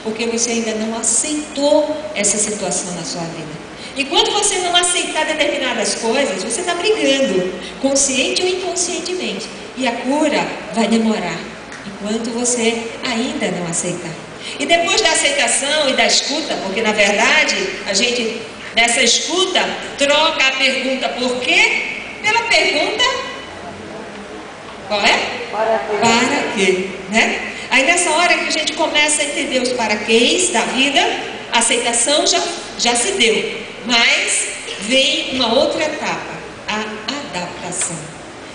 porque você ainda não aceitou essa situação na sua vida. Enquanto você não aceitar determinadas coisas, você está brigando, consciente ou inconscientemente. E a cura vai demorar, enquanto você ainda não aceitar. E depois da aceitação e da escuta, porque na verdade a gente nessa escuta troca a pergunta por quê pela pergunta qual é? Para quê? Né? Aí nessa hora que a gente começa a entender os paraquês da vida, a aceitação já se deu, mas vem uma outra etapa, a adaptação.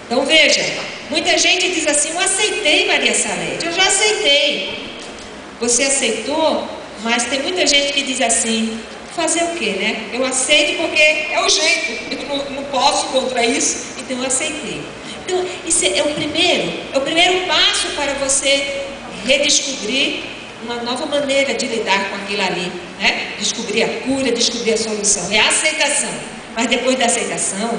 Então veja, muita gente diz assim, eu aceitei, Maria Salete, eu já aceitei. Você aceitou, mas tem muita gente que diz assim, fazer o quê, né? Eu aceito porque é o jeito, eu não posso contra isso, então eu aceitei. Então, isso é o primeiro passo para você redescobrir uma nova maneira de lidar com aquilo ali, né? Descobrir a cura, descobrir a solução, é a aceitação. Mas depois da aceitação,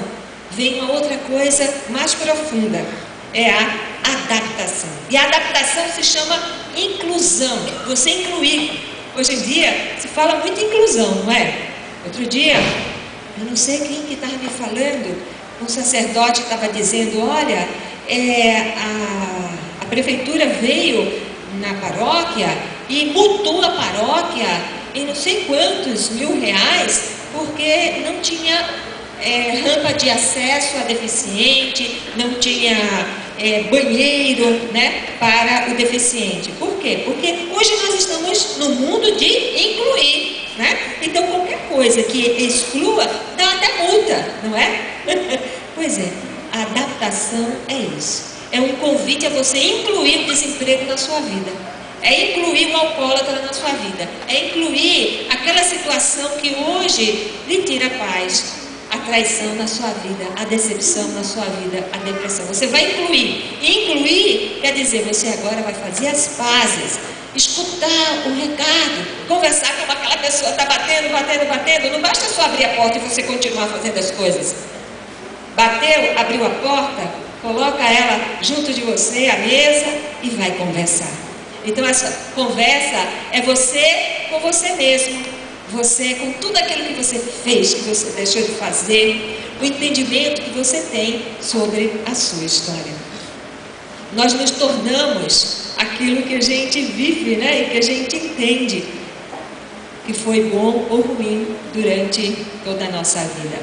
vem uma outra coisa mais profunda, é a adaptação. E a adaptação se chama inclusão, você incluir. Hoje em dia se fala muito em inclusão, não é? Outro dia, eu não sei quem que estava me falando, um sacerdote estava dizendo, olha, a prefeitura veio na paróquia e multou a paróquia em não sei quantos R$1.000, porque não tinha rampa de acesso a deficiente, não tinha banheiro, né, para o deficiente. Por quê? Porque hoje nós estamos no mundo de incluir, né? Então qualquer coisa que exclua dá até multa, não é? Pois é, a adaptação é isso. É um convite a você incluir o desemprego na sua vida. É incluir o alcoólatra na sua vida. É incluir aquela situação que hoje lhe tira a paz, a traição na sua vida, a decepção na sua vida, a depressão. Você vai incluir. Incluir quer dizer, você agora vai fazer as pazes, escutar o recado, conversar com aquela pessoa que está batendo. Não basta só abrir a porta e você continuar fazendo as coisas. Bateu, abriu a porta, coloca ela junto de você, à mesa, e vai conversar. Então essa conversa é você com você mesmo, você com tudo aquilo que você fez, que você deixou de fazer, o entendimento que você tem sobre a sua história. Nós nos tornamos aquilo que a gente vive, né? E que a gente entende que foi bom ou ruim durante toda a nossa vida.